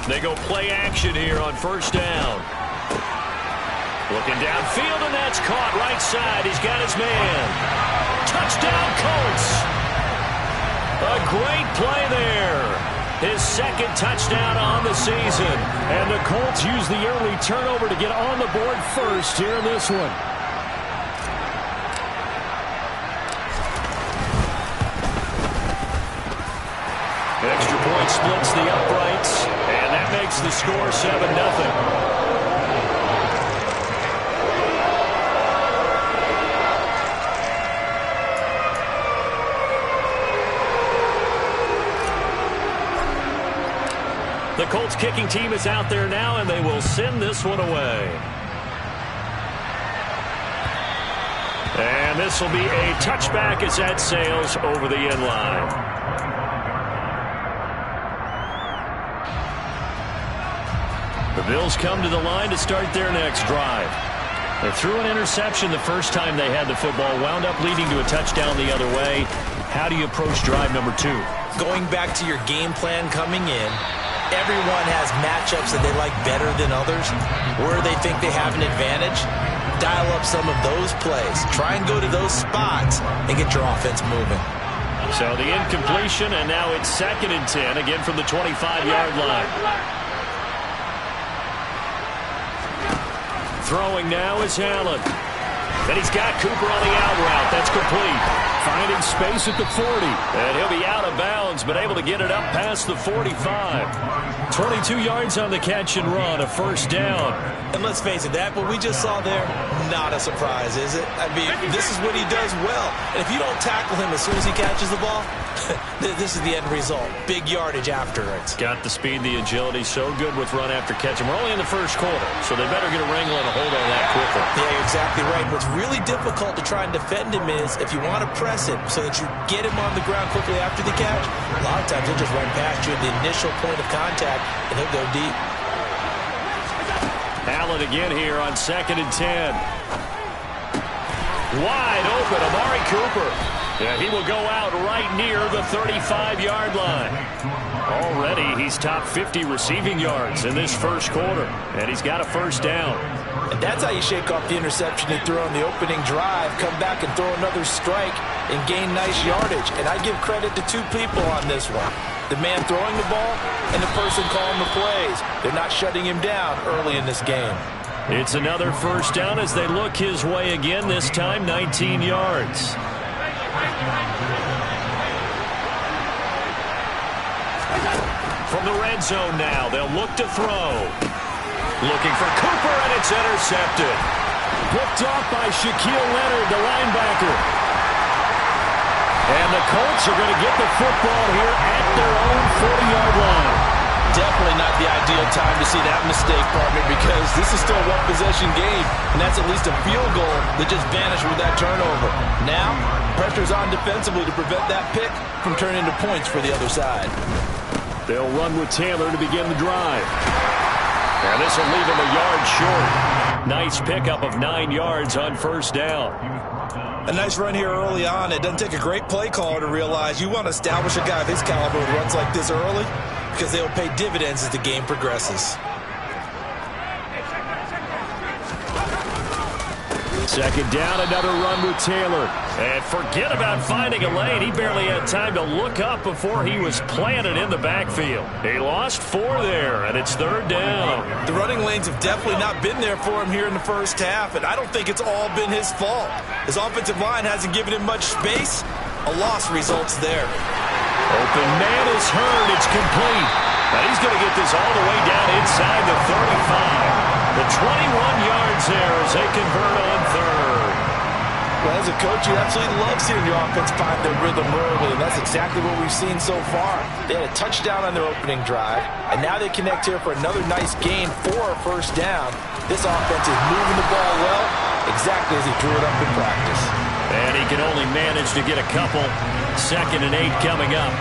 They go play action here on first down. Looking downfield, and that's caught right side. He's got his man. Touchdown, Colts. A great play there. His second touchdown on the season. And the Colts use the early turnover to get on the board first here in this one. Extra point splits the uprights, and that makes the score 7-0. The Colts kicking team is out there now, and they will send this one away. And this will be a touchback as that sails over the end line. The Bills come to the line to start their next drive. They threw an interception the first time they had the football, wound up leading to a touchdown the other way. How do you approach drive number 2? Going back to your game plan coming in, everyone has matchups that they like better than others. Where they think they have an advantage, dial up some of those plays. Try and go to those spots and get your offense moving. So the incompletion, and now it's 2nd and 10, again from the 25-yard line. Throwing now is Allen. And he's got Cooper on the out route. That's complete. Finding space at the 40. And he'll be out of bounds, but able to get it up past the 45. 22 yards on the catch and run, a first down. And let's face it, that what we just saw there, not a surprise, is it? I mean, this is what he does well. And if you don't tackle him as soon as he catches the ball, this is the end result. Big yardage after it. Got the speed, the agility, so good with run after catch. And we're only in the first quarter, so they better get a wrangle and a hold on that quickly. Yeah, you're exactly right. What's really difficult to try and defend him is if you want to press him so that you get him on the ground quickly after the catch, a lot of times he'll just run past you at the initial point of contact, and he'll go deep. Allen again here on 2nd and 10. Wide open, Amari Cooper. Yeah, he will go out right near the 35-yard line. Already, he's top 50 receiving yards in this first quarter, and he's got a first down. And that's how you shake off the interception he threw on the opening drive, come back and throw another strike and gain nice yardage. And I give credit to two people on this one. The man throwing the ball and the person calling the plays. They're not shutting him down early in this game. It's another first down as they look his way again, this time 19 yards. From the red zone now, they'll look to throw. Looking for Cooper, and it's intercepted. Picked off by Shaquille Leonard, the linebacker. And the Colts are going to get the football here at their own 40-yard line. Definitely not the ideal time to see that mistake, partner, because this is still a one-possession game, and that's at least a field goal that just vanished with that turnover. Now, pressure's on defensively to prevent that pick from turning into points for the other side. They'll run with Taylor to begin the drive. And this will leave him a yard short. Nice pickup of 9 yards on first down. A nice run here early on. It doesn't take a great play caller to realize you want to establish a guy of his caliber who runs like this early, because they will pay dividends as the game progresses. Second down, another run with Taylor. And forget about finding a lane. He barely had time to look up before he was planted in the backfield. He lost 4 there, and it's third down. The running lanes have definitely not been there for him here in the first half, and I don't think it's all been his fault. His offensive line hasn't given him much space. A loss results there. Open man is heard. It's complete. Now he's going to get this all the way down inside the 35. The 21 yards there as they convert on third. Well, as a coach, you absolutely love seeing your offense find their rhythm early, and that's exactly what we've seen so far. They had a touchdown on their opening drive, and now they connect here for another nice gain for a first down. This offense is moving the ball well, exactly as he drew it up in practice. And he can only manage to get a couple. 2nd and 8 coming up.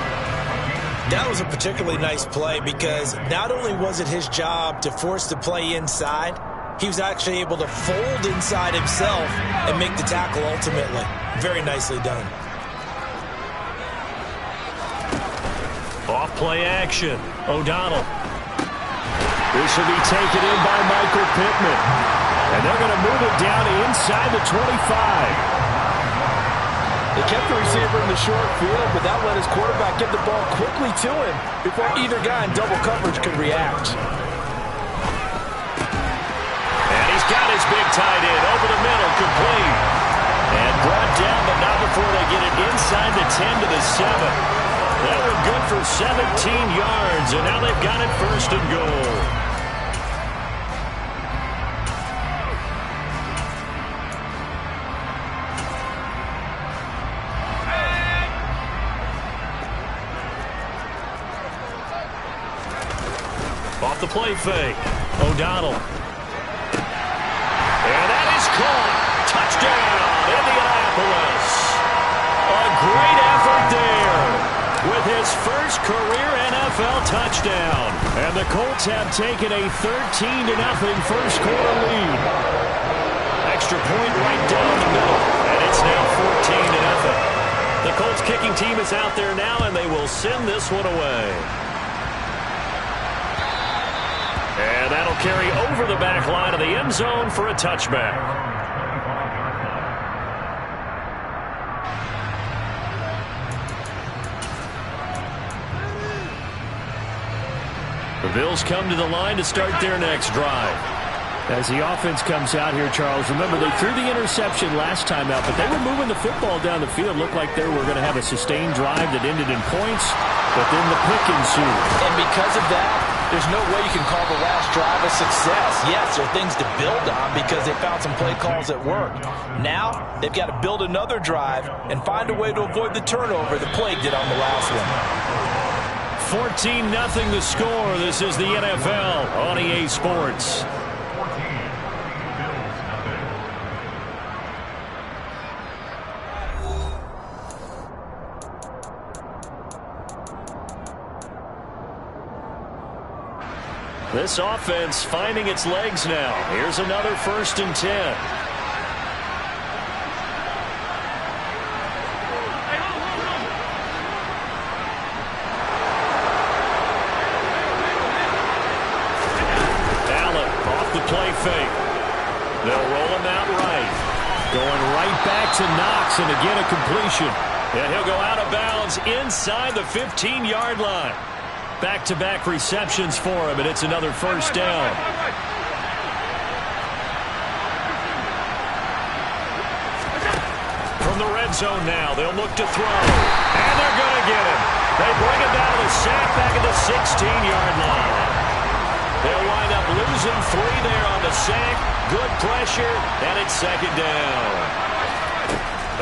That was a particularly nice play because not only was it his job to force the play inside, he was actually able to fold inside himself and make the tackle ultimately. Very nicely done. Off play action. O'Donnell. This will be taken in by Michael Pittman. And they're going to move it down inside the 25. They kept the receiver in the short field, but that let his quarterback get the ball quickly to him before either guy in double coverage could react. And he's got his big tight end over the middle, complete. And brought down, but not before they get it inside the 10 to the 7. That one good for 17 yards, and now they've got it first and goal. Off the play fake. O'Donnell. And that is caught. Touchdown, Indianapolis. A great effort there with his first career NFL touchdown. And the Colts have taken a 13-0 first quarter lead. Extra point right down the middle. And it's now 14-0. The Colts kicking team is out there now, and they will send this one away. And that'll carry over the back line of the end zone for a touchback. The Bills come to the line to start their next drive. As the offense comes out here, Charles, remember they threw the interception last time out, but they were moving the football down the field. Looked like they were going to have a sustained drive that ended in points, but then the pick ensued. And because of that, there's no way you can call the last drive a success. Yes, there are things to build on because they found some play calls that worked. Now, they've got to build another drive and find a way to avoid the turnover the Plague did on the last one. 14-0 the score. This is the NFL on EA Sports. This offense finding its legs now. Here's another 1st and 10. Allen off the play fake. They'll roll him out right. Going right back to Knox, and again a completion. And he'll go out of bounds inside the 15-yard line. Back-to-back receptions for him, and it's another 1st down. From the red zone now, they'll look to throw. And they're going to get him. They bring him down to sack back at the 16-yard line. They'll wind up losing 3 there on the sack. Good pressure, and it's 2nd down.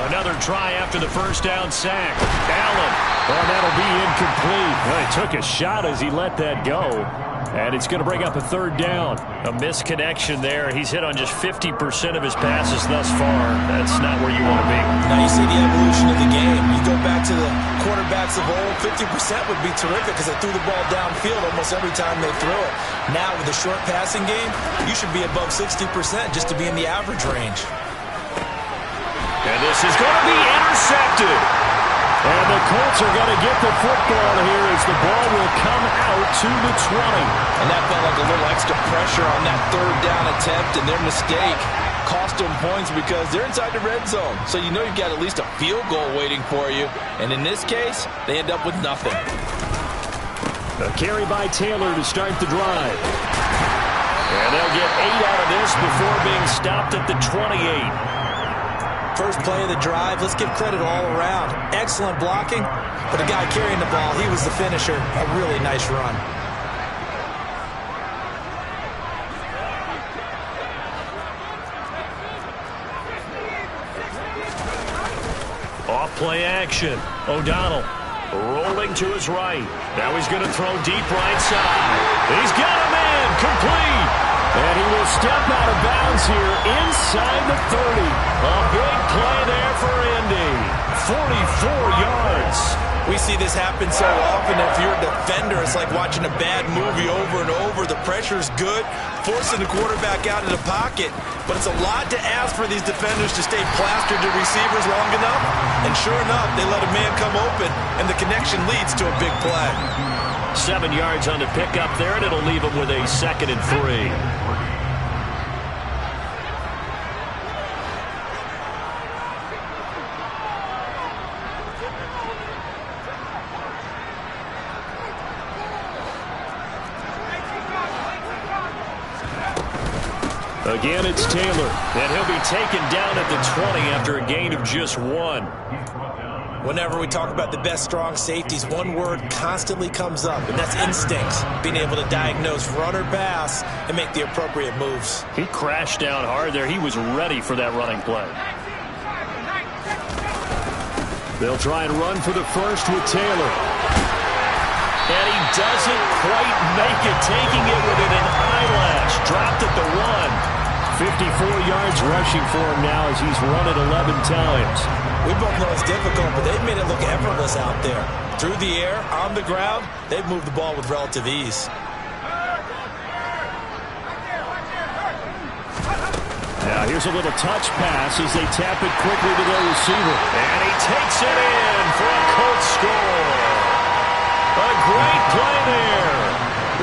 Another try after the 1st down sack. Allen. Oh, that'll be incomplete. Well, he took a shot as he let that go. And it's going to bring up a 3rd down. A misconnection there. He's hit on just 50% of his passes thus far. That's not where you want to be. Now you see the evolution of the game. You go back to the quarterbacks of old, 50% would be terrific because they threw the ball downfield almost every time they threw it. Now with a short passing game, you should be above 60% just to be in the average range. And this is going to be intercepted. And the Colts are going to get the football here as the ball will come out to the 20. And that felt like a little extra pressure on that 3rd down attempt, and their mistake cost them points because they're inside the red zone. So you know you've got at least a field goal waiting for you. And in this case, they end up with nothing. A carry by Taylor to start the drive. And they'll get 8 out of this before being stopped at the 28. First play of the drive, let's give credit all around. Excellent blocking, but the guy carrying the ball, he was the finisher. A really nice run. Off play action. O'Donnell rolling to his right. Now he's going to throw deep right side. He's got a man complete. And he will step out of bounds here inside the 30. A big play there for Indy. 44 yards. We see this happen so often. If you're a defender, it's like watching a bad movie over and over. The pressure's good, forcing the quarterback out of the pocket. But it's a lot to ask for these defenders to stay plastered to receivers long enough. And sure enough, they let a man come open, and the connection leads to a big play. 7 yards on the pickup there, and it'll leave him with a 2nd and 3. Again, it's Taylor, and he'll be taken down at the 20 after a gain of just 1. Whenever we talk about the best strong safeties, one word constantly comes up, and that's instincts. Being able to diagnose run or pass and make the appropriate moves. He crashed down hard there. He was ready for that running play. They'll try and run for the first with Taylor. And he doesn't quite make it, taking it within an eyelash. Dropped at the 1. 54 yards rushing for him now as he's run it 11 times. We both know it's difficult, but they've made it look effortless out there. Through the air, on the ground, they've moved the ball with relative ease. Now here's a little touch pass as they tap it quickly to their receiver. And he takes it in for a Colts score. A great play there.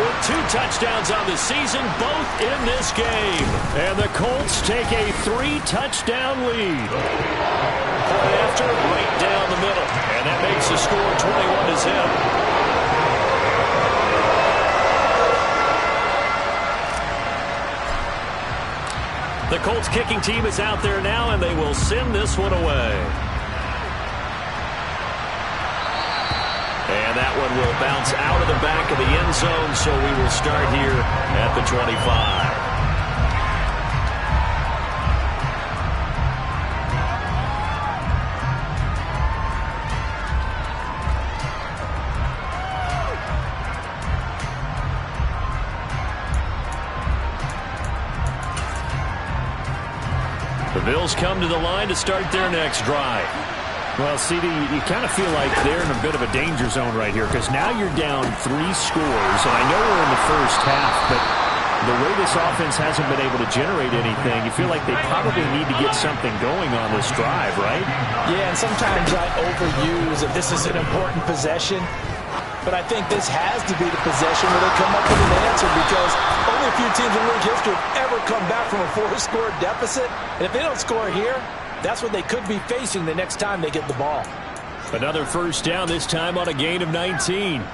With 2 touchdowns on the season, both in this game. And the Colts take a 3-touchdown lead. Play after, right down the middle. And that makes the score 21-0. The Colts kicking team is out there now, and they will send this one away. And that one will bounce out of the back of the end zone, so we will start here at the 25. The Bills come to the line to start their next drive. Well, CD, you kind of feel like they're in a bit of a danger zone right here because now you're down 3 scores. And I know we're in the first half, but the way this offense hasn't been able to generate anything, you feel like they probably need to get something going on this drive, right? Yeah, and sometimes I overuse if this is an important possession. But I think this has to be the possession where they come up with an answer because only a few teams in league history have ever come back from a 4-score deficit. And if they don't score here, that's what they could be facing the next time they get the ball. Another first down, this time on a gain of 19.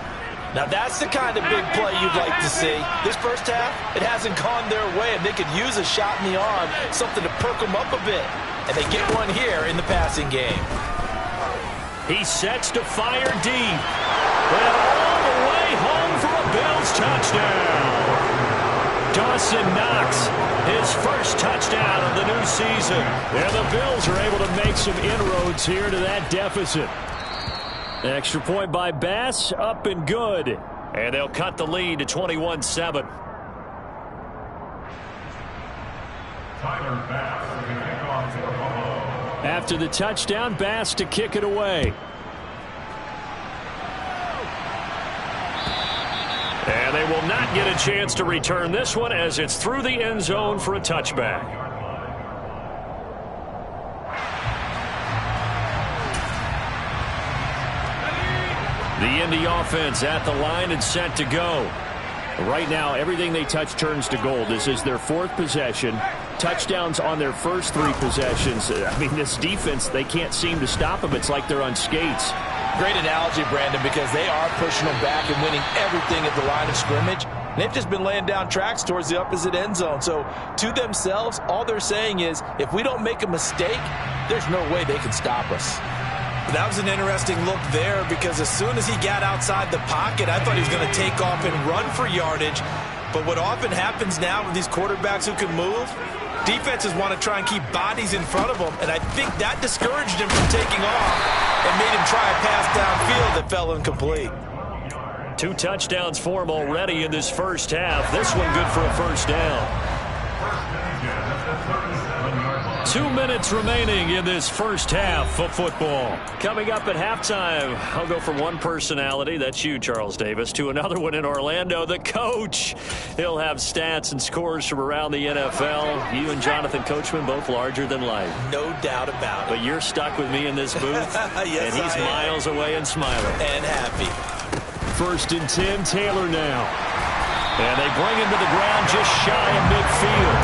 Now that's the kind of big play you'd like to see. This first half, it hasn't gone their way, and they could use a shot in the arm, something to perk them up a bit. And they get one here in the passing game. He sets to fire deep. And all the way home for a Bills touchdown. Dawson Knox, his first touchdown of the new season. And the Bills are able to make some inroads here to that deficit. Extra point by Bass, up and good. And they'll cut the lead to 21-7. After the touchdown, Bass to kick it away. And they will not get a chance to return this one as it's through the end zone for a touchback. The Indy offense at the line and set to go. Right now, everything they touch turns to gold. This is their 4th possession. Touchdowns on their first 3 possessions. I mean, this defense, they can't seem to stop them. It's like they're on skates. Great analogy, Brandon, because they are pushing them back and winning everything at the line of scrimmage. They've just been laying down tracks towards the opposite end zone. So to themselves, all they're saying is, if we don't make a mistake, there's no way they can stop us. That was an interesting look there because as soon as he got outside the pocket, I thought he was going to take off and run for yardage. But what often happens now with these quarterbacks who can move, defenses want to try and keep bodies in front of them, and I think that discouraged him from taking off and made him try a pass downfield that fell incomplete. 2 touchdowns for him already in this first half. This one good for a first down. 2 minutes remaining in this first half of football. Coming up at halftime, I'll go from one personality, that's you, Charles Davis, to another one in Orlando, the coach. He'll have stats and scores from around the NFL. You and Jonathan Coachman both larger than life. No doubt about it. But you're stuck with me in this booth, yes, and he's miles away and smiling. And happy. first and 10. Taylor now. And they bring him to the ground just shy of midfield.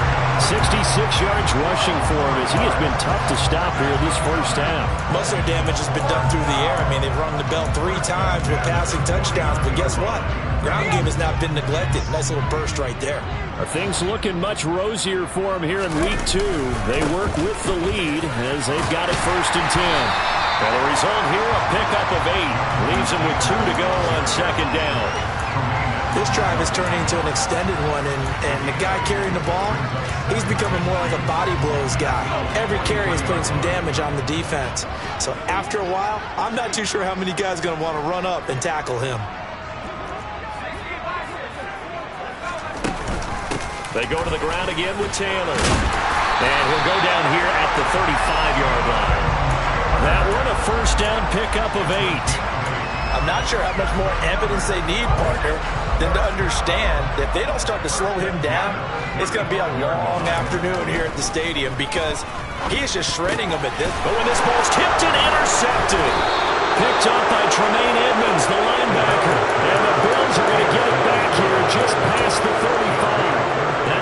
66 yards rushing for him as he has been tough to stop here this first half. Most of their damage has been done through the air. I mean, they've rung the bell 3 times with passing touchdowns, but guess what? Ground game has not been neglected. Nice little burst right there. Are things looking much rosier for him here in week 2? They work with the lead as they've got it first and 10. And the result here, a pickup of 8. Leaves them with 2 to go on second down. This drive is turning into an extended one, and the guy carrying the ball, he's becoming more like a body blows guy. Every carry is putting some damage on the defense. So after a while, I'm not too sure how many guys are going to want to run up and tackle him. They go to the ground again with Taylor. And he'll go down here at the 35-yard line. That one a first down pickup of 8. I'm not sure how much more evidence they need, partner, than to understand that if they don't start to slow him down, it's going to be a long afternoon here at the stadium because he is just shredding them at this. But when this ball's tipped and intercepted, picked up by Tremaine Edmonds, the linebacker, and the Bills are going to get it back here just past the 35.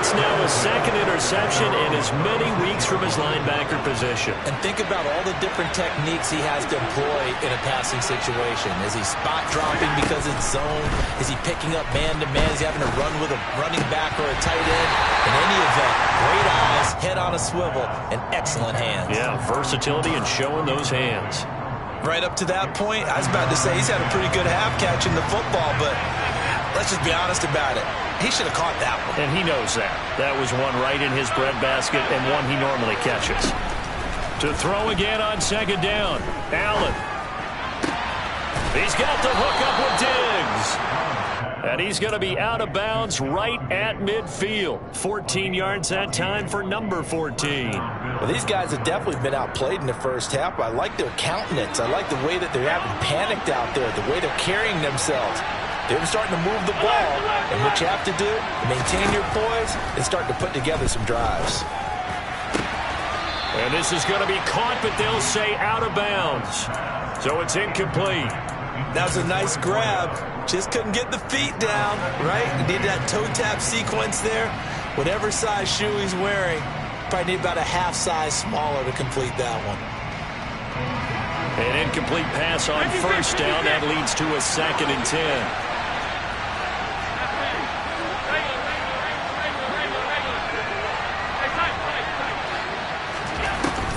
That's now a second interception in as many weeks from his linebacker position. And think about all the different techniques he has to employ in a passing situation. Is he spot dropping because it's zone? Is he picking up man-to-man? Is he having to run with a running back or a tight end? In any event, great eyes, head on a swivel, and excellent hands. Yeah, versatility and showing those hands. Right up to that point, I was about to say he's had a pretty good half catching the football, but let's just be honest about it. He should have caught that one. And he knows that. That was one right in his breadbasket and one he normally catches. To throw again on second down. Allen. He's got the hook up with Diggs. And he's going to be out of bounds right at midfield. 14 yards that time for number 14. Well, these guys have definitely been outplayed in the first half. I like their countenance. I like the way that they're having panicked out there, the way they're carrying themselves. They're starting to move the ball, and what you have to do, maintain your poise, and start to put together some drives. And this is going to be caught, but they'll say out of bounds. So it's incomplete. That was a nice grab. Just couldn't get the feet down, right? You need that toe tap sequence there. Whatever size shoe he's wearing, probably need about a half size smaller to complete that one. An incomplete pass on first down. That leads to a second and 10.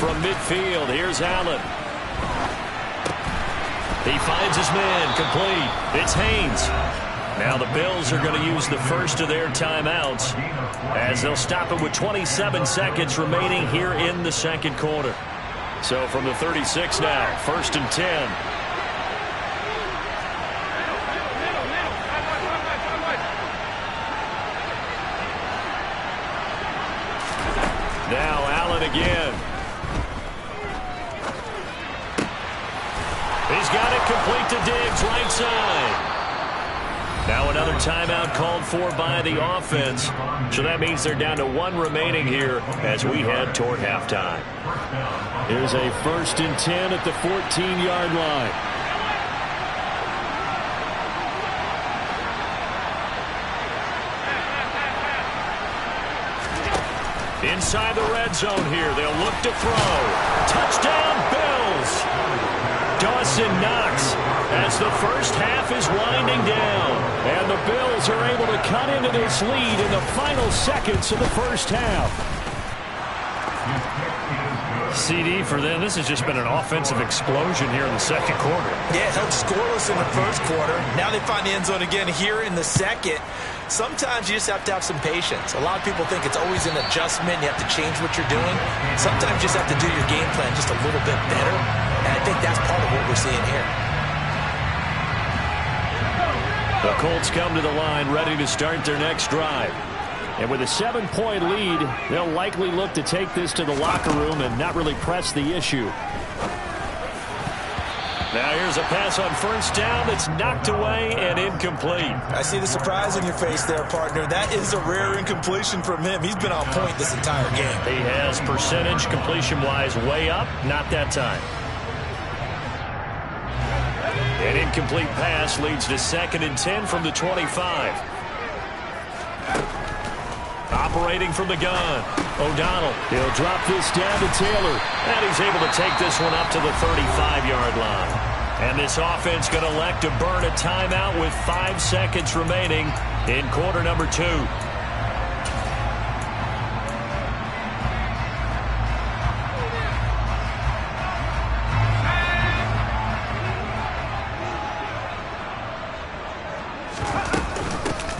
From midfield, here's Allen. He finds his man, complete. It's Haynes. Now the Bills are going to use the first of their timeouts as they'll stop it with 27 seconds remaining here in the second quarter. So from the 36 now, first and 10. Now Allen again. He's got it complete to Diggs, right side. Now another timeout called for by the offense. So that means they're down to 1 remaining here as we head toward halftime. Here's a first and 10 at the 14-yard line. Inside the red zone here. They'll look to throw. Touchdown, Bills! Dawson Knox as the first half is winding down. And the Bills are able to cut into this lead in the final seconds of the first half. CD for them. This has just been an offensive explosion here in the second quarter. Yeah, it held scoreless in the first quarter. Now they find the end zone again here in the second. Sometimes you just have to have some patience. A lot of people think it's always an adjustment. You have to change what you're doing. Sometimes you just have to do your game plan just a little bit better. And I think that's part of what we're seeing here. The Colts come to the line ready to start their next drive. And with a 7-point lead, they'll likely look to take this to the locker room and not really press the issue. Now here's a pass on first down that's knocked away and incomplete. I see the surprise in your face there, partner. That is a rare incompletion from him. He's been on point this entire game. He has percentage completion-wise way up. Not that time. An incomplete pass leads to 2nd and 10 from the 25. Operating from the gun, O'Donnell. He'll drop this down to Taylor. And he's able to take this one up to the 35-yard line. And this offense going to elect to burn a timeout with 5 seconds remaining in quarter number 2.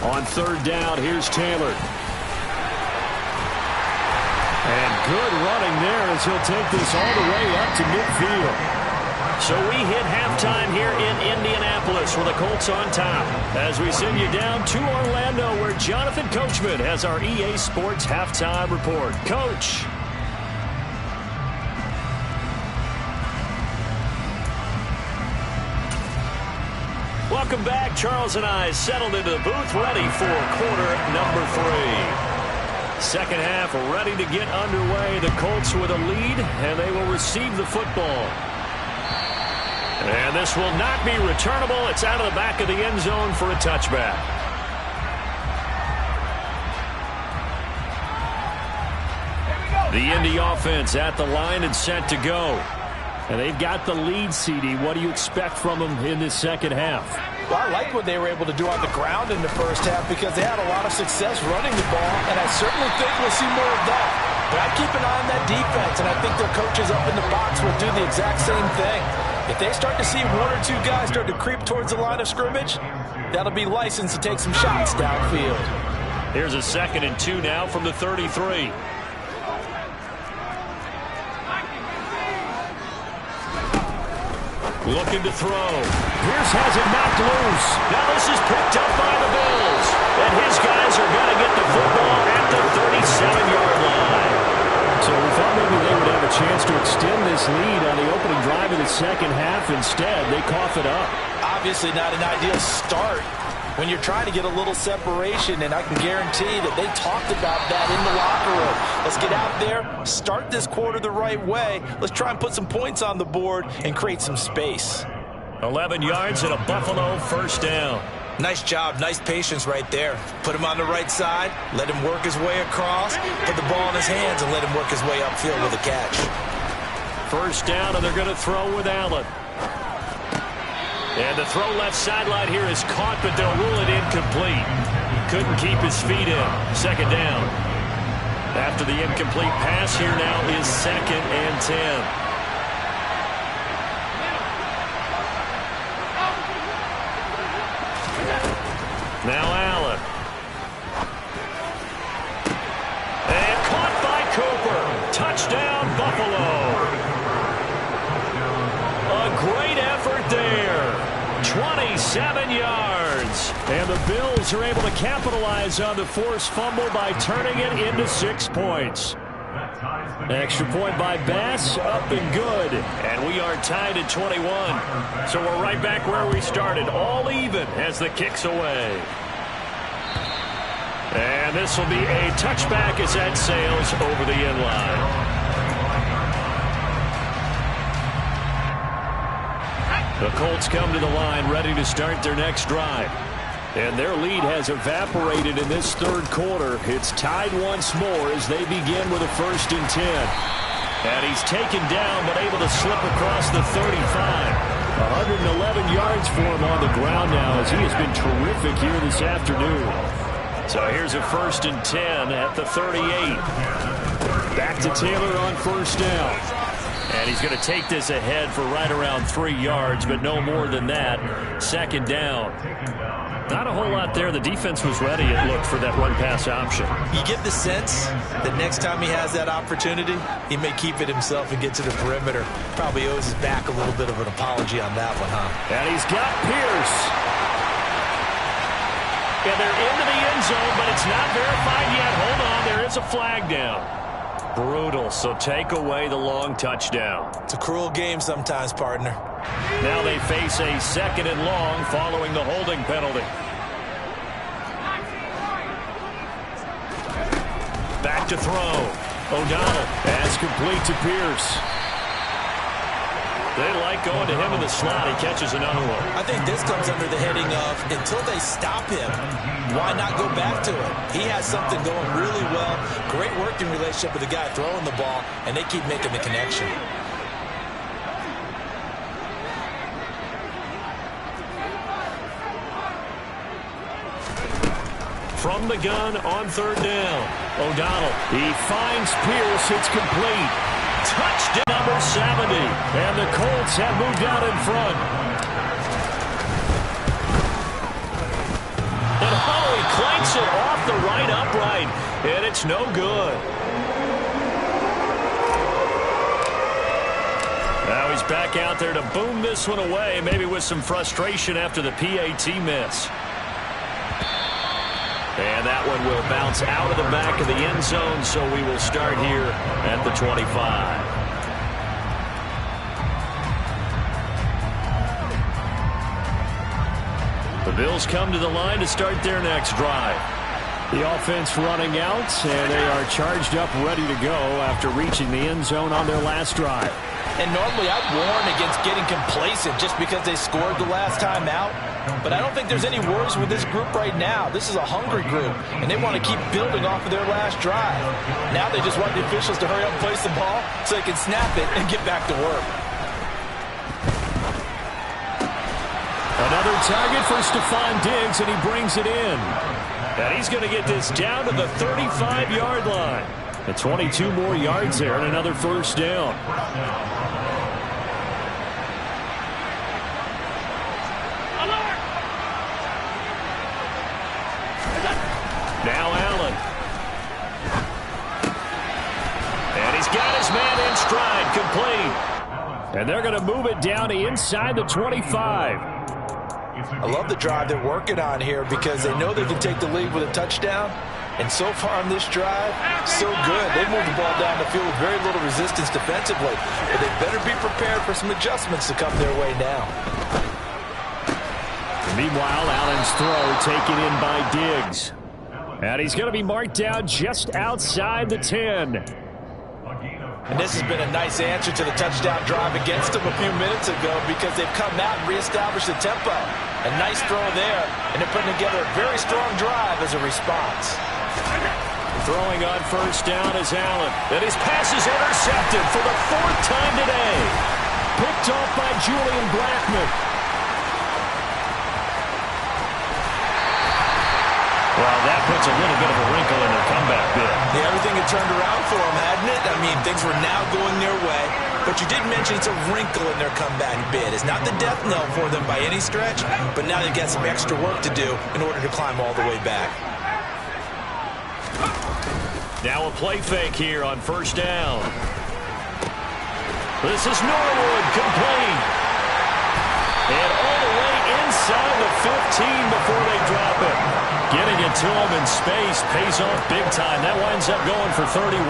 On 3rd down, here's Taylor. And good running there as he'll take this all the way up to midfield. So we hit halftime here in Indianapolis with the Colts on top as we send you down to Orlando where Jonathan Coachman has our EA Sports halftime report. Coach. Welcome back. Charles and I settled into the booth ready for quarter number 3. Second half ready to get underway. The Colts with a lead, and they will receive the football. And this will not be returnable. It's out of the back of the end zone for a touchback. The Indy offense at the line and set to go. And they've got the lead, CD. What do you expect from them in this second half? Well, I like what they were able to do on the ground in the first half because they had a lot of success running the ball, and I certainly think we'll see more of that. But I keep an eye on that defense, and I think their coaches up in the box will do the exact same thing. If they start to see 1 or 2 guys start to creep towards the line of scrimmage, that'll be licensed to take some shots downfield. Here's a 2nd and 2 now from the 33. Looking to throw. Pierce has it knocked loose. Now this is picked up by the Bills. And his guys are going to get the football at the 37-yard line. So we thought maybe they would have a chance to extend this lead on the opening drive of the second half. Instead, they cough it up. Obviously not an ideal start when you're trying to get a little separation, and I can guarantee that they talked about that in the locker room. Let's get out there, start this quarter the right way. Let's try and put some points on the board and create some space. 11 yards and a Buffalo first down. Nice job, nice patience right there. Put him on the right side, let him work his way across, put the ball in his hands and let him work his way upfield with a catch. First down, and they're going to throw with Allen. And the throw left sideline here is caught, but they'll rule it incomplete. Couldn't keep his feet in. Second down. After the incomplete pass, here now is 2nd and 10. Now Allen. And caught by Cooper. Touchdown, Buffalo. A great effort there. 27 yards. And the Bills are able to capitalize on the forced fumble by turning it into 6 points. Extra point by Bass, up and good. And we are tied at 21. So we're right back where we started, all even as the kick's away. And this will be a touchback as that sails over the end line. The Colts come to the line ready to start their next drive. And their lead has evaporated in this third quarter. It's tied once more as they begin with a 1st and 10. And he's taken down but able to slip across the 35. 111 yards for him on the ground now as he has been terrific here this afternoon. So here's a 1st and 10 at the 38. Back to Taylor on 1st down. And he's going to take this ahead for right around 3 yards, but no more than that. 2nd down. Not a whole lot there. The defense was ready, it looked, for that run-pass option. You get the sense that next time he has that opportunity, he may keep it himself and get to the perimeter. Probably owes his back a little bit of an apology on that one, huh? And he's got Pierce. And they're into the end zone, but it's not verified yet. Hold on, there is a flag down. Brutal, so take away the long touchdown. It's a cruel game sometimes, partner. Now they face a 2nd and long following the holding penalty. Back to throw. O'Donnell. Pass complete to Pierce. They like going to him in the slot. He catches another one. I think this comes under the heading of until they stop him, why not go back to it? He has something going really well. Great working relationship with the guy throwing the ball, and they keep making the connection. From the gun on third down. O'Donnell. He finds Pierce. It's complete. Touchdown number 70. And the Colts have moved out in front. And Holloway clanks it off the right upright. And it's no good. Now he's back out there to boom this one away, maybe with some frustration after the PAT miss. And that one will bounce out of the back of the end zone, so we will start here at the 25. The Bills come to the line to start their next drive. The offense running out, and they are charged up, ready to go after reaching the end zone on their last drive. And normally I'd warn against getting complacent just because they scored the last time out. But I don't think there's any worries with this group right now. This is a hungry group, and they want to keep building off of their last drive. Now they just want the officials to hurry up and place the ball so they can snap it and get back to work. Another target for Stephon Diggs, and he brings it in. And he's going to get this down to the 35-yard line. And 22 more yards there and another first down. Now Allen. And he's got his man in stride, complete. And they're going to move it down to inside the 25. I love the drive they're working on here because they know they can take the lead with a touchdown. And so far on this drive, so good. They moved the ball down the field with very little resistance defensively. But they better be prepared for some adjustments to come their way now. Meanwhile, Allen's throw taken in by Diggs. And he's going to be marked down just outside the 10. And this has been a nice answer to the touchdown drive against them a few minutes ago because they've come out and reestablished the tempo. A nice throw there, and they're putting together a very strong drive as a response. Throwing on first down is Allen. And his pass is intercepted for the 4th time today. Picked off by Julian Blackmon. Well, that puts a little bit of a wrinkle in their comeback bid. Yeah, everything had turned around for them, hadn't it? I mean, things were now going their way. But you did mention it's a wrinkle in their comeback bid. It's not the death knell for them by any stretch, but now they've got some extra work to do in order to climb all the way back. Now a play fake here on first down. This is Norwood, complete. And all the way inside the 15 before they drop it. Getting it to him in space pays off big time. That winds up going for 31.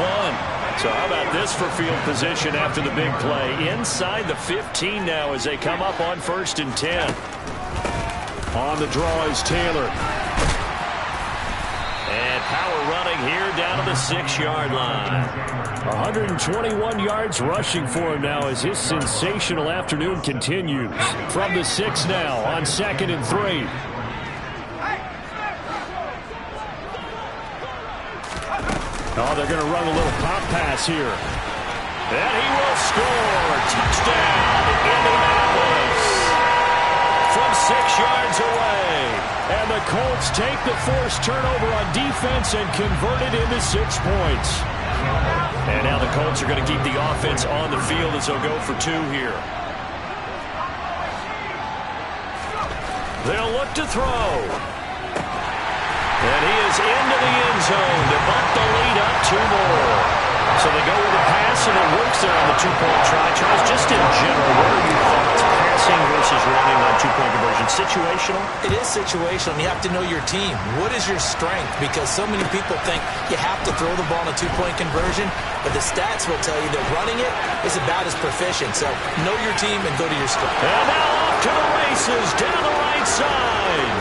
So how about this for field position after the big play? Inside the 15 now as they come up on 1st and 10. On the draw is Taylor. And power running here down to the 6-yard line. 121 yards rushing for him now as his sensational afternoon continues. From the 6 now on 2nd and 3. Oh, they're going to run a little pop pass here. And he will score. Touchdown, Indianapolis. From 6 yards away. And the Colts take the forced turnover on defense and convert it into 6 points. And now the Colts are going to keep the offense on the field as they'll go for 2 here. They'll look to throw. And he is into the end zone to bump the lead up 2 more. So they go with a pass, and it works there on the 2-point try. Charles, just in general, what are your thoughts? Passing versus running on 2-point conversion. Situational? It is situational. You have to know your team. What is your strength? Because so many people think you have to throw the ball in a 2-point conversion, but the stats will tell you that running it is about as proficient. So know your team and go to your strength. And now off to the races down the right side.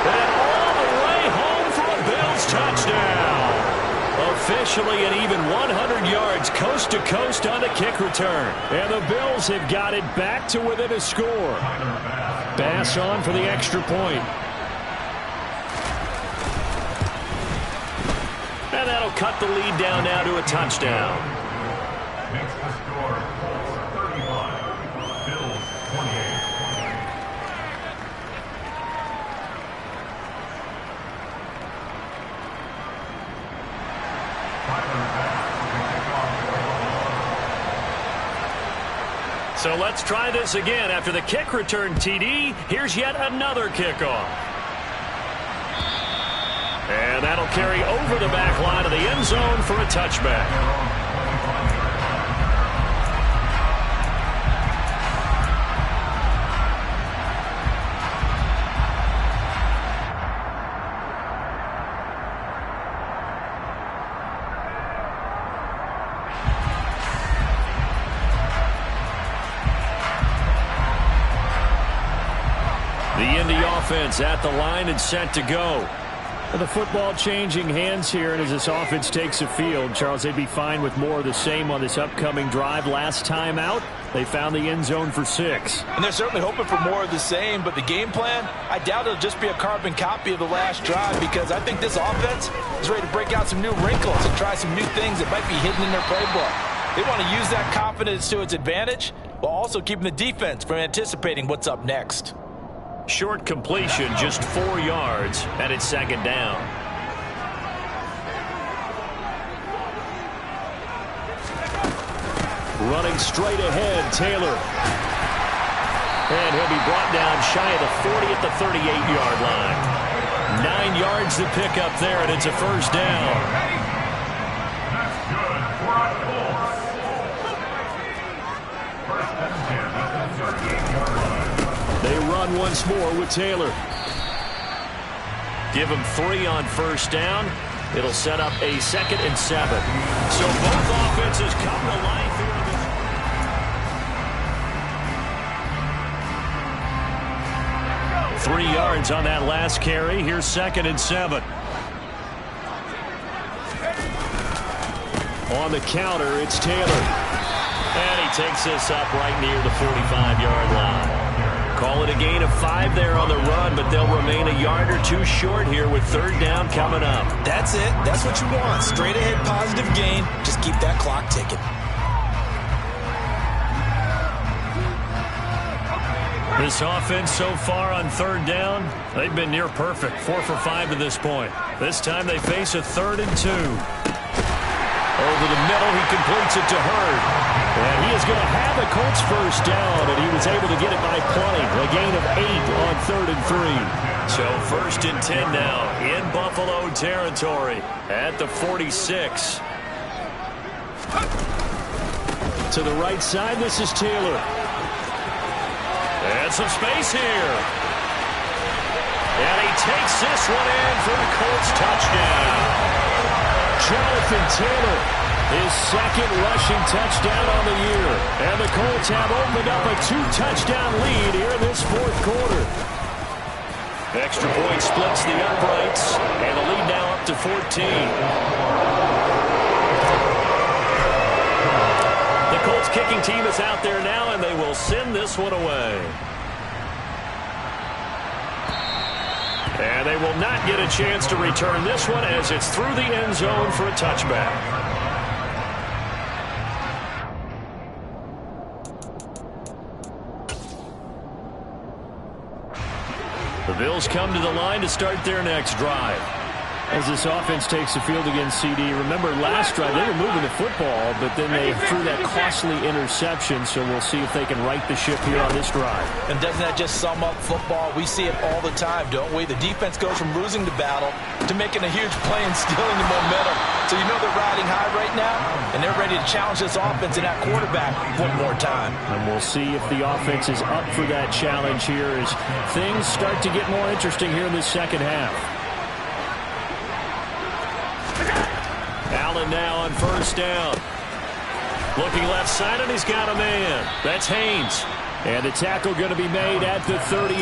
And all the way home for a Bills touchdown. A officially an even 100 yards coast to coast on the kick return. And the Bills have got it back to within a score. Bass on for the extra point. And that'll cut the lead down now to a touchdown. Makes the score 35, Bills 28. So let's try this again. After the kick return TD, here's yet another kickoff. And that'll carry over the back line of the end zone for a touchback. The Indy offense at the line and set to go. The football changing hands here, and as this offense takes the field, Charles, they'd be fine with more of the same on this upcoming drive. Last time out, they found the end zone for 6. And they're certainly hoping for more of the same, but the game plan, I doubt it'll just be a carbon copy of the last drive, because I think this offense is ready to break out some new wrinkles and try some new things that might be hidden in their playbook. They want to use that confidence to its advantage while also keeping the defense from anticipating what's up next. Short completion, just 4 yards, and it's second down. Running straight ahead, Taylor. And he'll be brought down shy of the 40 at the 38-yard line. 9 yards to pick up there, and it's a first down. That's good. We're on course. First and 10 at the 38-yard line. They run once more with Taylor. Give him 3 on first down. It'll set up a 2nd and 7. So both offenses come to life here in this. 3 yards on that last carry. Here's 2nd and 7. On the counter, it's Taylor. And he takes this up right near the 45-yard line. Call it a gain of 5 there on the run, but they'll remain a yard or 2 short here with 3rd down coming up. That's it. That's what you want. Straight ahead positive gain. Just keep that clock ticking. This offense so far on 3rd down, they've been near perfect. 4 for 5 to this point. This time they face a 3rd and 2. Over the middle, he completes it to Hurd. And he is going to have the Colts first down, and he was able to get it by plenty. A gain of 8 on 3rd and 3. So 1st and 10 now in Buffalo territory at the 46. To the right side, this is Taylor. And some space here. And he takes this one in for a Colts touchdown. Jonathan Taylor, his 2nd rushing touchdown on the year. And the Colts have opened up a 2-touchdown lead here in this 4th quarter. Extra point splits the uprights, and the lead now up to 14. The Colts kicking team is out there now, and they will send this one away. And they will not get a chance to return this one as it's through the end zone for a touchback. The Bills come to the line to start their next drive. As this offense takes the field against CD, remember last drive they were moving the football, but then they threw that costly interception, so we'll see if they can right the ship here on this drive. And doesn't that just sum up football? We see it all the time, don't we? The defense goes from losing the battle to making a huge play and stealing the momentum. So you know they're riding high right now, and they're ready to challenge this offense and that quarterback one more time. And we'll see if the offense is up for that challenge here as things start to get more interesting here in this 2nd half. Allen now on first down. Looking left side, and he's got a man. That's Haynes. And the tackle going to be made at the 38.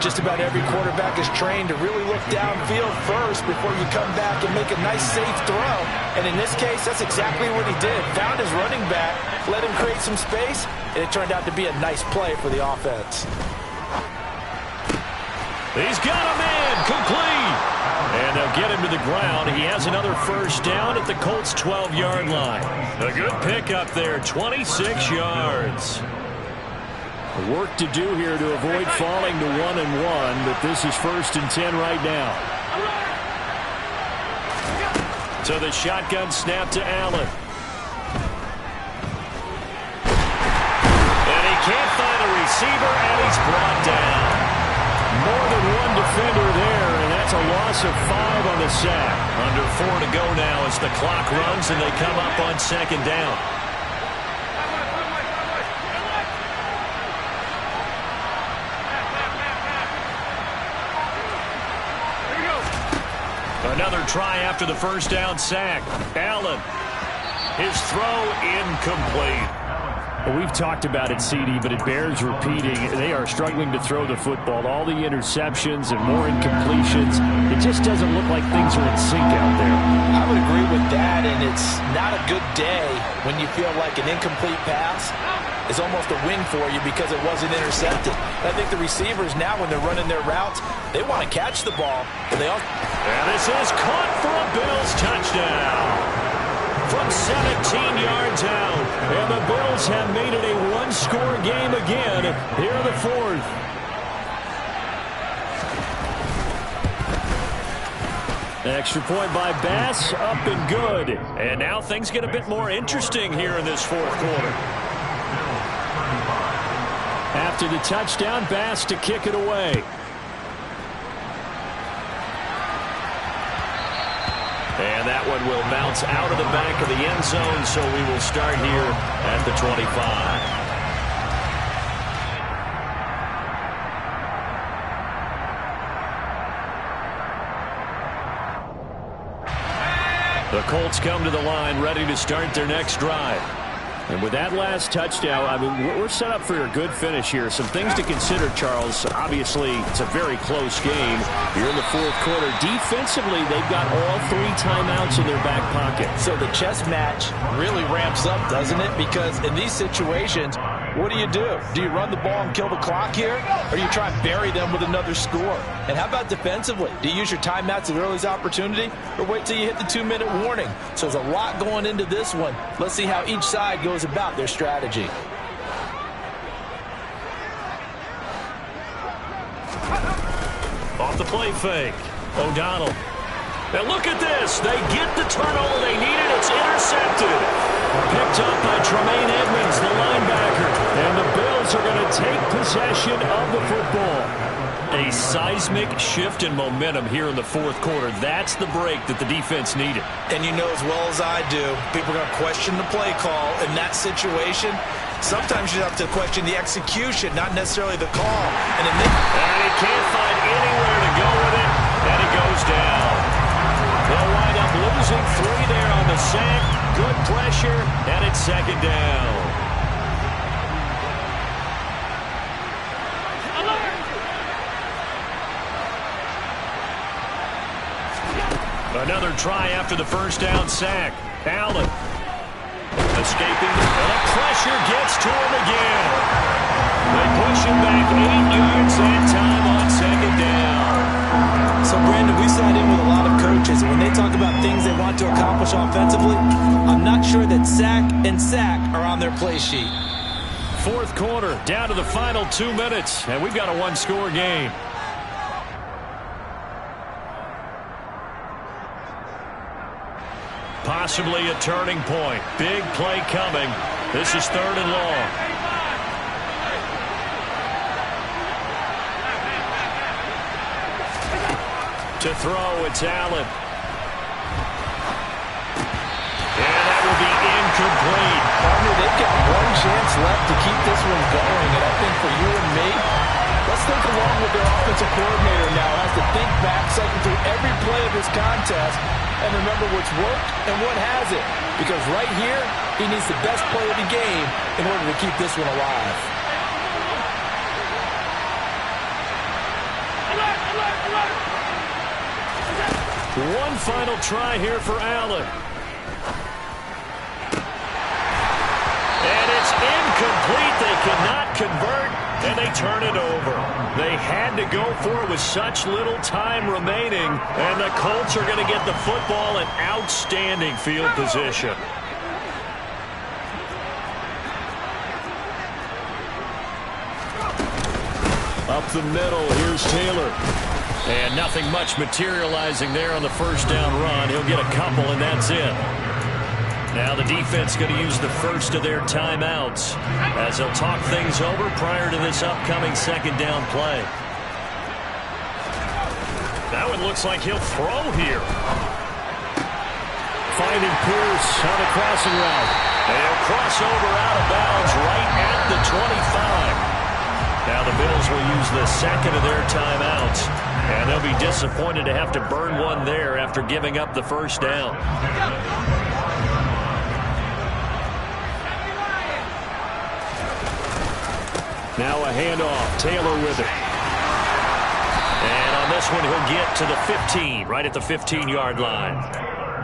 Just about every quarterback is trained to really look downfield first before you come back and make a nice, safe throw. And in this case, that's exactly what he did. Found his running back, let him create some space, and it turned out to be a nice play for the offense. He's got a man, complete. And they'll get him to the ground. He has another first down at the Colts' 12-yard line. A good pickup there, 26 yards. Work to do here to avoid falling to 1-1, but this is 1st and 10 right now. So the shotgun snap to Allen. And he can't find a receiver, and he's brought down. More than one defender there, and that's a loss of 5 on the sack. Under 4 to go now as the clock runs and they come up on 2nd down. Another try after the first down sack. Allen. His throw incomplete. Well, we've talked about it, CD, but it bears repeating. They are struggling to throw the football. All the interceptions and more incompletions. It just doesn't look like things are in sync out there. I would agree with that, and it's not a good day when you feel like an incomplete pass is almost a win for you because it wasn't intercepted. I think the receivers now, when they're running their routes, they want to catch the ball. And this is caught for a Bills touchdown. From 17 yards out. And the Bills have made it a one-score game again here in the 4th. Extra point by Bass, up and good. And now things get a bit more interesting here in this 4th quarter. After the touchdown, Bass to kick it away. And that one will bounce out of the back of the end zone, so we will start here at the 25. The Colts come to the line ready to start their next drive. And with that last touchdown, I mean, we're set up for a good finish here. Some things to consider, Charles. Obviously, it's a very close game. You're in the 4th quarter. Defensively, they've got all 3 timeouts in their back pocket. So the chess match really ramps up, doesn't it? Because in these situations, what do? Do you run the ball and kill the clock here? Or do you try and bury them with another score? And how about defensively? Do you use your timeouts at earliest opportunity? Or wait till you hit the 2-minute warning? So there's a lot going into this one. Let's see how each side goes about their strategy. Off the play fake. O'Donnell. Now look at this. They get the turnover they needed. It's intercepted. Picked up by Tremaine Edmonds, the linebacker. And the Bills are going to take possession of the football. A seismic shift in momentum here in the 4th quarter. That's the break that the defense needed. And you know as well as I do, people are going to question the play call in that situation. Sometimes you have to question the execution, not necessarily the call. And he can't find anywhere to go with it, and it goes down. They'll wind up losing 3 there on the sack. Good pressure, and it's 2nd down. Another try after the first down sack. Allen escaping, and the pressure gets to him again. They push him back 8 yards that time on 2nd down. So, Brandon, we sat in with a lot of coaches, and when they talk about things they want to accomplish offensively, I'm not sure that sack and sack are on their play sheet. 4th quarter, down to the final 2 minutes, and we've got a one-score game. Possibly a turning point. Big play coming. This is 3rd and long. To throw, it's Allen. And that will be incomplete. Partner, they've got one chance left to keep this one going, and I think for you and me, let's think along with their offensive coordinator now has to think back, cycle through every play of this contest, and remember what's worked and what hasn't. Because right here, he needs the best play of the game in order to keep this one alive. One final try here for Allen. And it's incomplete. They cannot convert, and they turn it over. They had to go for it with such little time remaining, and the Colts are going to get the football in outstanding field position. Up the middle, here's Taylor. And nothing much materializing there on the first down run. He'll get a couple, and that's it. Now the defense going to use the first of their timeouts as they'll talk things over prior to this upcoming second down play. That one looks like he'll throw here. Finding Pierce on the crossing route. And he'll cross over out of bounds right at the 25. Now the Bills will use the second of their timeouts, and they'll be disappointed to have to burn one there after giving up the first down. Now a handoff. Taylor with it. And on this one, he'll get to the 15, right at the 15-yard line.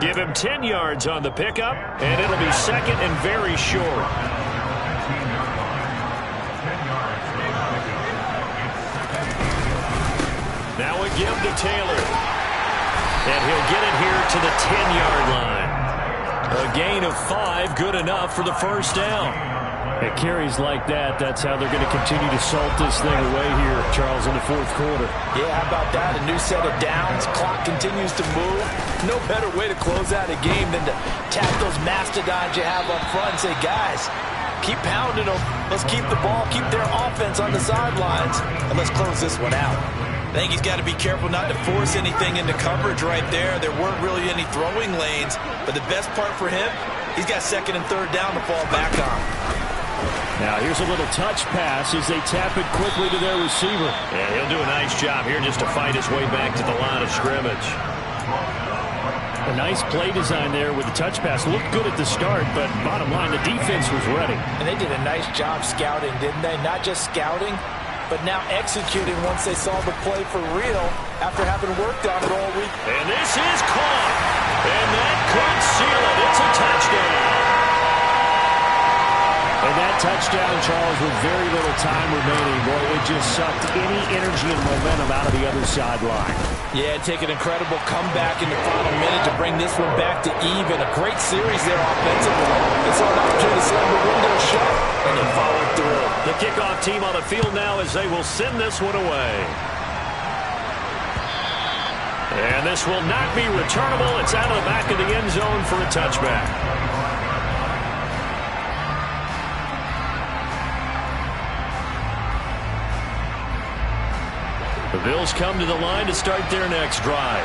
Give him 10 yards on the pickup, and it'll be second and very short. Now a give to Taylor. And he'll get it here to the 10-yard line. A gain of 5, good enough for the first down. At carries like that, that's how they're going to continue to salt this thing away here, Charles, in the fourth quarter. Yeah, how about that? A new set of downs. Clock continues to move. No better way to close out a game than to tap those mastodons you have up front and say, guys, keep pounding them. Let's keep the ball, keep their offense on the sidelines, and let's close this one out. I think he's got to be careful not to force anything into coverage right there. There weren't really any throwing lanes, but the best part for him, he's got second and third down to fall back on. Now here's a little touch pass as they tap it quickly to their receiver. Yeah, he'll do a nice job here just to fight his way back to the line of scrimmage. A nice play design there with the touch pass. Looked good at the start, but bottom line, the defense was ready. And they did a nice job scouting, didn't they? Not just scouting, but now executing once they saw the play for real after having worked on it all week. And this is caught. And that could seal it. It's a touchdown. And that touchdown, Charles, with very little time remaining, boy, it just sucked any energy and momentum out of the other sideline. Yeah, take an incredible comeback in the final minute to bring this one back to even. A great series there offensively. They saw an opportunity to slam the window shut, and they followed through. The kickoff team on the field now as they will send this one away. And this will not be returnable. It's out of the back of the end zone for a touchback. The Bills come to the line to start their next drive.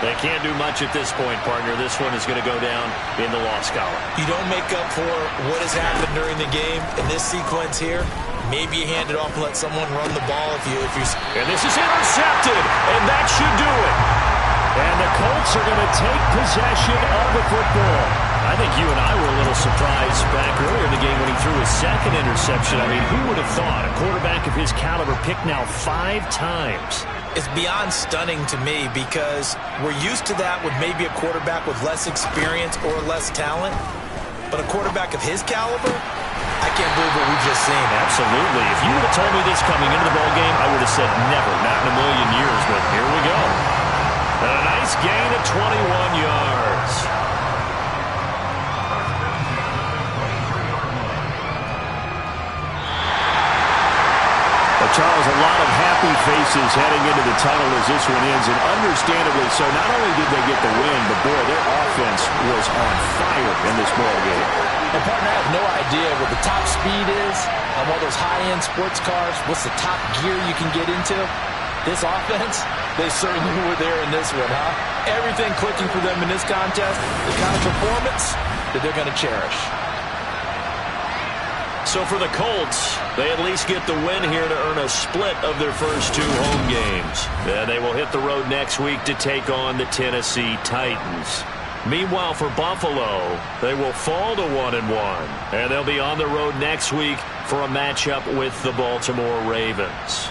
They can't do much at this point, partner. This one is going to go down in the loss column. You don't make up for what has happened during the game in this sequence here. Maybe you hand it off and let someone run the ball if you. And this is intercepted, and that should do it. And the Colts are going to take possession of the football. I think you and I were a little surprised back earlier in the game when he threw his second interception. I mean, who would have thought a quarterback of his caliber picked now 5 times? It's beyond stunning to me because we're used to that with maybe a quarterback with less experience or less talent. But a quarterback of his caliber, I can't believe what we've just seen. Absolutely. If you would have told me this coming into the ballgame, I would have said never, not in a million years. But here we go. And a nice gain of 21 yards. Charles, a lot of happy faces heading into the tunnel as this one ends, and understandably so. Not only did they get the win, but boy, their offense was on fire in this ball game. And partner, I have no idea what the top speed is on all those high-end sports cars. What's the top gear you can get into? This offense, they certainly were there in this one, huh? Everything clicking for them in this contest, the kind of performance that they're going to cherish. So for the Colts, they at least get the win here to earn a split of their first 2 home games. Then they will hit the road next week to take on the Tennessee Titans. Meanwhile, for Buffalo, they will fall to 1-1, and they'll be on the road next week for a matchup with the Baltimore Ravens.